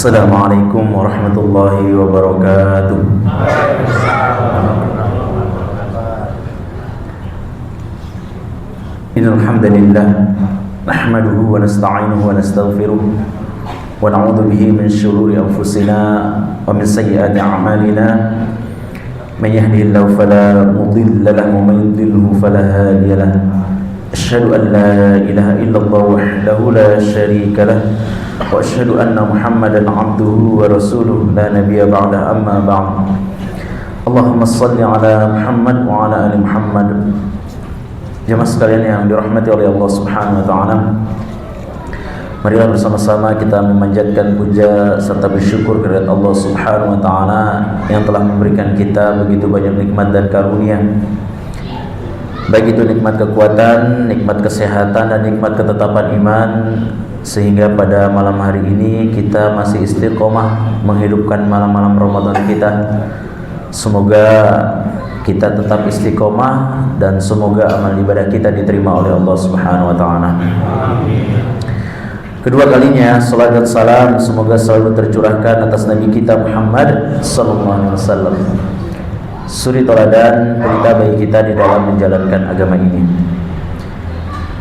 Assalamualaikum warahmatullahi wabarakatuh. Innal hamdalillah nahmaduhu wa nasta'inuhu wa nastaghfiruh wa na'udzu bihi min shururi anfusina wa min sayyiati a'malina. Man yahdihillahu fala mudilla lahu wa man yudlilhu fala hadiya lahu. Asyhadu an la ilaha illallah wahdahu la syarika lahu wa asyhadu anna Muhammadan abduhu wa rasuluhu la nabiyya ba'da, amma ba'd. Allahumma shalli ala Muhammad wa ala ali Muhammad. Jemaah sekalian yang dirahmati oleh Allah Subhanahu wa taala, marilah bersama-sama kita memanjatkan puja serta bersyukur kepada Allah Subhanahu wa taala yang telah memberikan kita begitu banyak nikmat dan karunia. Baik itu nikmat kekuatan, nikmat kesehatan, dan nikmat ketetapan iman, sehingga pada malam hari ini kita masih istiqomah menghidupkan malam-malam Ramadan kita. Semoga kita tetap istiqomah dan semoga amal ibadah kita diterima oleh Allah Subhanahu wa taala. Kedua kalinya salat dan salam semoga selalu tercurahkan atas Nabi kita Muhammad sallallahu alaihi wasallam, suri teladan pelita bagi kita di dalam menjalankan agama ini.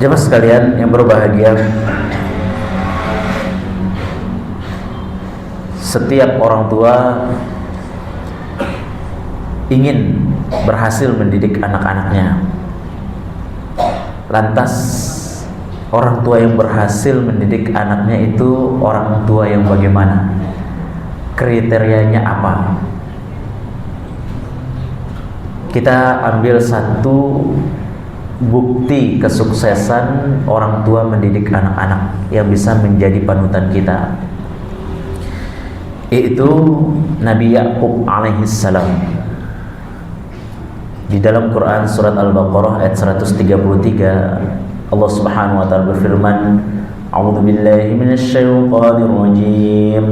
Jemaah sekalian yang berbahagia, setiap orang tua ingin berhasil mendidik anak-anaknya. Lantas orang tua yang berhasil mendidik anaknya itu orang tua yang bagaimana? Kriterianya apa? Kita ambil satu bukti kesuksesan orang tua mendidik anak-anak yang bisa menjadi panutan kita, yaitu Nabi Ya'qub alaihissalam. Di dalam Quran surat Al-Baqarah ayat 133, Allah Subhanahu wa taala berfirman, A'udzu billahi minasyaitonir rajim.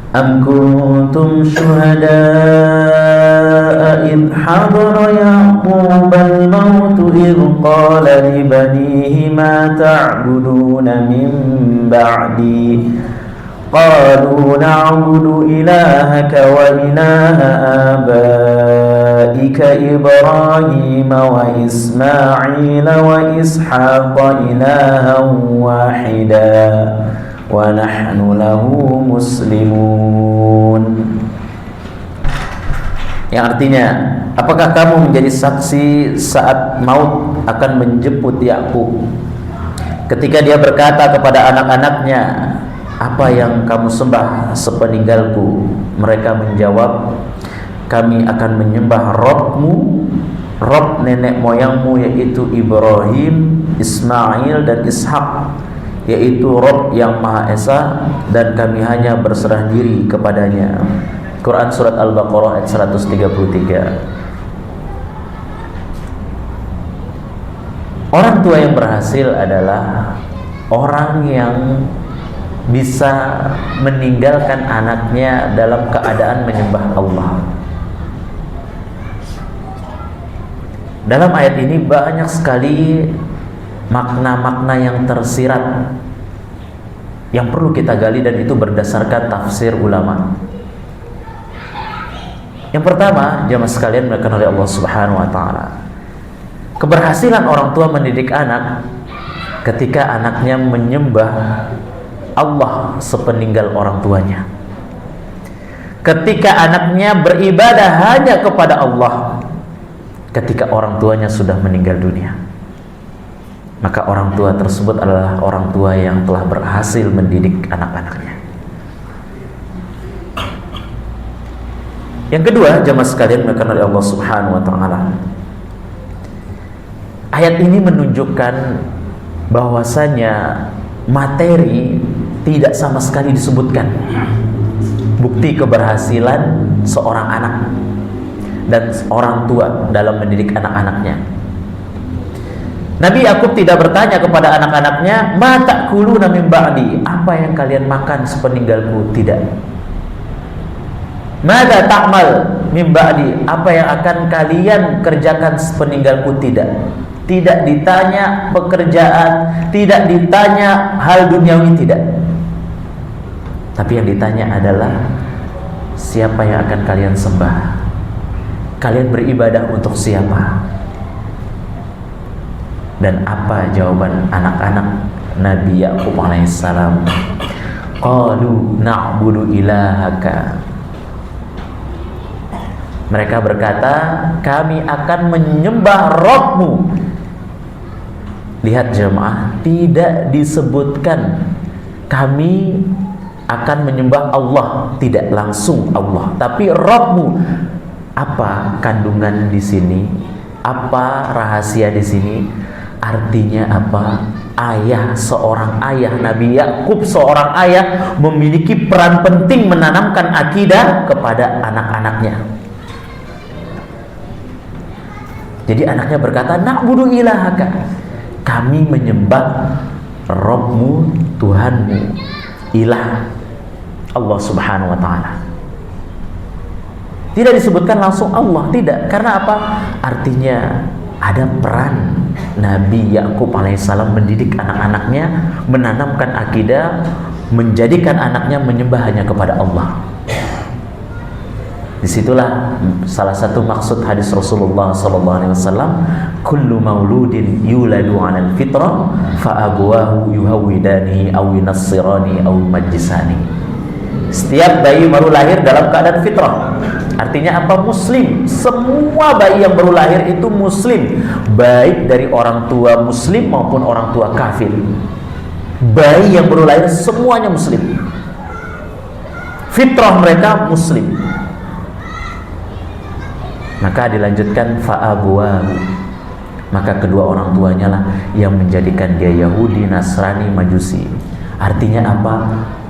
Am kuntum syuhada'a idh hadara Ya'qub al-maut idh qala li banihi ma ta'buduna min ba'di qalu na'budu ilahaka wa ilaha abaika Ibrahim wa Ismail wa Ishaq ilahan wahida wa nahnu lahu muslimun. Yang artinya, apakah kamu menjadi saksi saat maut akan menjemput Yakub ketika dia berkata kepada anak-anaknya, apa yang kamu sembah sepeninggalku? Mereka menjawab, kami akan menyembah Rabbmu, Rabb nenek moyangmu, yaitu Ibrahim, Ismail, dan Ishak, yaitu Rabb yang Maha Esa, dan kami hanya berserah diri kepadanya. Quran surat Al-Baqarah ayat 133. Orang tua yang berhasil adalah orang yang bisa meninggalkan anaknya dalam keadaan menyembah Allah. Dalam ayat ini banyak sekali makna-makna yang tersirat yang perlu kita gali, dan itu berdasarkan tafsir ulama. Yang pertama, jamaah sekalian dimuliakan oleh Allah Subhanahu wa taala, keberhasilan orang tua mendidik anak ketika anaknya menyembah Allah sepeninggal orang tuanya. Ketika anaknya beribadah hanya kepada Allah ketika orang tuanya sudah meninggal dunia, maka orang tua tersebut adalah orang tua yang telah berhasil mendidik anak-anaknya. Yang kedua, jamaah sekalian dimuliakan oleh Allah Subhanahu wa taala, ayat ini menunjukkan bahwasanya materi tidak sama sekali disebutkan bukti keberhasilan seorang anak dan orang tua dalam mendidik anak-anaknya. Nabi Yakub tidak bertanya kepada anak-anaknya, ma ta'kuluna min ba'di, apa yang kalian makan sepeninggalku? Tidak. Mada ta'mal min ba'di, apa yang akan kalian kerjakan sepeninggalku? Tidak. Tidak ditanya pekerjaan, tidak ditanya hal duniawi, tidak. Tapi yang ditanya adalah siapa yang akan kalian sembah? Kalian beribadah untuk siapa? Dan apa jawaban anak-anak Nabi Yakub alaihissalam? Qalu na'budu ilahaka. Mereka berkata, kami akan menyembah Rabb-Mu. Lihat jemaah, tidak disebutkan kami akan menyembah Allah, tidak langsung Allah, tapi Rabb-Mu. Apa kandungan di sini? Apa rahasia di sini? Artinya apa? Ayah, seorang ayah, Nabi Yakub seorang ayah memiliki peran penting menanamkan akidah kepada anak-anaknya. Jadi anaknya berkata, na'budu ilahaka, kami menyembah Rabb-Mu, Tuhanmu, ilah Allah subhanahu wa ta'ala. Tidak disebutkan langsung Allah, tidak. Karena apa? Artinya ada peran Nabi Yakub alaihissalam mendidik anak-anaknya, menanamkan akidah, menjadikan anaknya menyembah hanya kepada Allah. Disitulah salah satu maksud hadis Rasulullah SAW, kullu mauludin yuladu 'alal fitrah fa abwahu yuhawidani aw yunassirani aw yumajjisani. Setiap bayi baru lahir dalam keadaan fitrah. Artinya apa? Muslim. Semua bayi yang baru lahir itu muslim, baik dari orang tua muslim maupun orang tua kafir. Bayi yang baru lahir semuanya muslim. Fitrah mereka muslim. Maka dilanjutkan fa'abuwahu, maka kedua orang tuanya lah yang menjadikan dia Yahudi, Nasrani, Majusi. Artinya apa?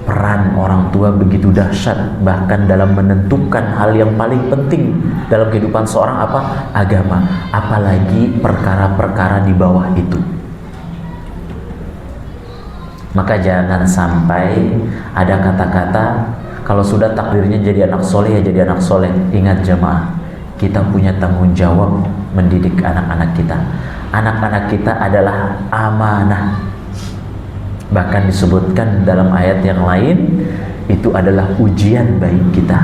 Peran orang tua begitu dahsyat, bahkan dalam menentukan hal yang paling penting dalam kehidupan seorang apa? Agama, apalagi perkara-perkara di bawah itu. Maka jangan sampai ada kata-kata kalau sudah takdirnya jadi anak soleh ya jadi anak soleh. Ingat jemaah, kita punya tanggung jawab mendidik anak-anak kita. Anak-anak kita adalah amanah. Bahkan disebutkan dalam ayat yang lain, itu adalah ujian bagi kita.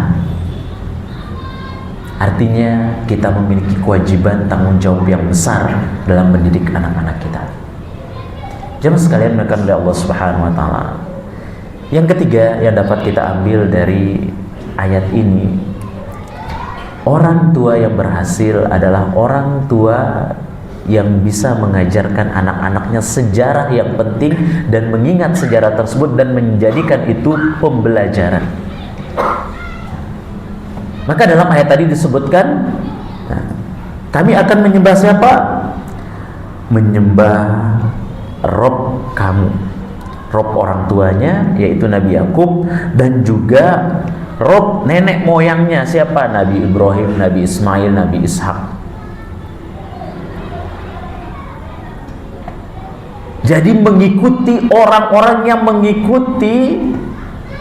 Artinya kita memiliki kewajiban tanggung jawab yang besar dalam mendidik anak-anak kita. Jemaah sekalian dimuliakan oleh Allah Subhanahu wa taala. Yang ketiga yang dapat kita ambil dari ayat ini, orang tua yang berhasil adalah orang tua yang bisa mengajarkan anak-anaknya sejarah yang penting dan mengingat sejarah tersebut dan menjadikan itu pembelajaran. Maka dalam ayat tadi disebutkan, kami akan menyembah siapa? Menyembah Rob kamu, Rob orang tuanya yaitu Nabi Yakub, dan juga Rob nenek moyangnya siapa? Nabi Ibrahim, Nabi Ismail, Nabi Ishak. Jadi mengikuti orang-orang yang mengikuti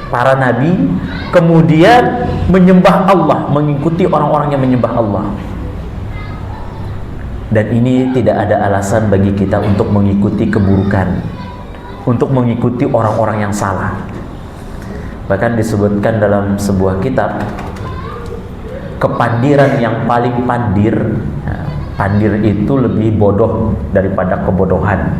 para nabi, kemudian menyembah Allah, mengikuti orang-orang yang menyembah Allah. Dan ini tidak ada alasan bagi kita untuk mengikuti keburukan, untuk mengikuti orang-orang yang salah. Bahkan disebutkan dalam sebuah kitab, kepandiran yang paling pandir, pandir itu lebih bodoh daripada kebodohan.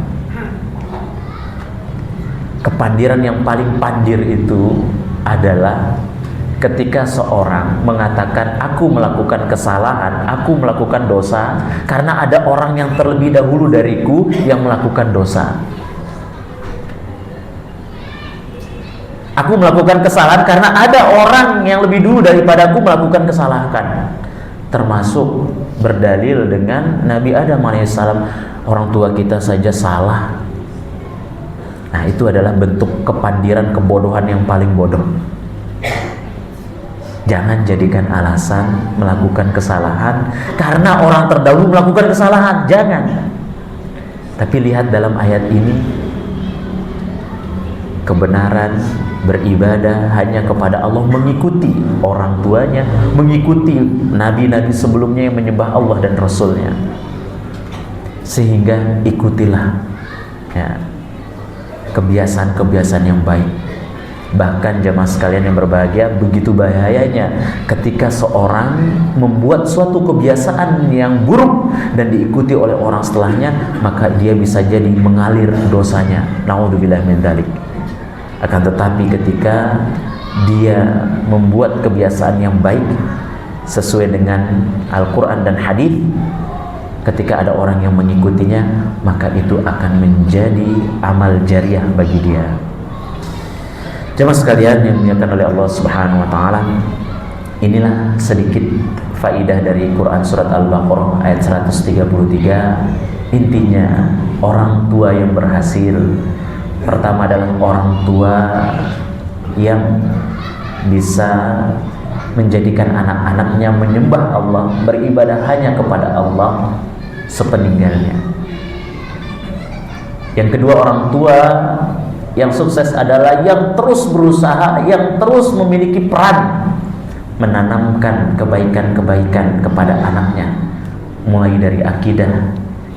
Kepandiran yang paling pandir itu adalah ketika seorang mengatakan aku melakukan kesalahan, aku melakukan dosa karena ada orang yang terlebih dahulu dariku yang melakukan dosa. Aku melakukan kesalahan karena ada orang yang lebih dulu daripadaku melakukan kesalahan. Termasuk berdalil dengan Nabi Adam alaihissalam, orang tua kita saja salah. Nah, itu adalah bentuk kepandiran, kebodohan yang paling bodoh. Jangan jadikan alasan melakukan kesalahan karena orang terdahulu melakukan kesalahan. Jangan. Tapi lihat dalam ayat ini, kebenaran beribadah hanya kepada Allah, mengikuti orang tuanya, mengikuti nabi-nabi sebelumnya yang menyembah Allah dan Rasulnya. Sehingga ikutilah ya, kebiasaan-kebiasaan yang baik. Bahkan jamaah sekalian yang berbahagia, begitu bahayanya ketika seorang membuat suatu kebiasaan yang buruk dan diikuti oleh orang setelahnya, maka dia bisa jadi mengalir dosanya. Naudzubillah min dzalik. Akan tetapi ketika dia membuat kebiasaan yang baik sesuai dengan Al-Quran dan hadis, ketika ada orang yang mengikutinya, maka itu akan menjadi amal jariah bagi dia. Jemaah sekalian yang dimuliakan oleh Allah Subhanahu wa taala, inilah sedikit faidah dari Quran surat Al-Baqarah ayat 133. Intinya, orang tua yang berhasil pertama adalah orang tua yang bisa menjadikan anak-anaknya menyembah Allah, beribadah hanya kepada Allah sepeninggalnya. Yang kedua, orang tua yang sukses adalah yang terus berusaha, yang terus memiliki peran menanamkan kebaikan-kebaikan kepada anaknya, mulai dari akidah,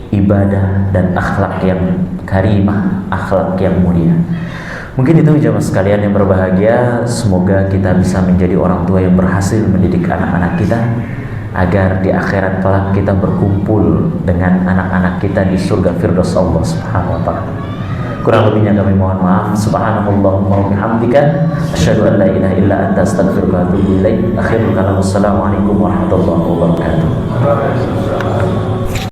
ibadah, dan akhlak yang karimah, akhlak yang mulia. Mungkin itu jamaah sekalian yang berbahagia. Semoga kita bisa menjadi orang tua yang berhasil mendidik anak-anak kita, agar di akhirat kelak kita berkumpul dengan anak-anak kita di surga firdaus Allah Subhanahu wa taala. Kurang lebihnya kami mohon maaf. Subhanallahumma wa bihamdika, asyhadu an la ilaha illa anta, astaghfiruka wa atubu ilaik. Akhirul kalam, assalamualaikum warahmatullahi wabarakatuh.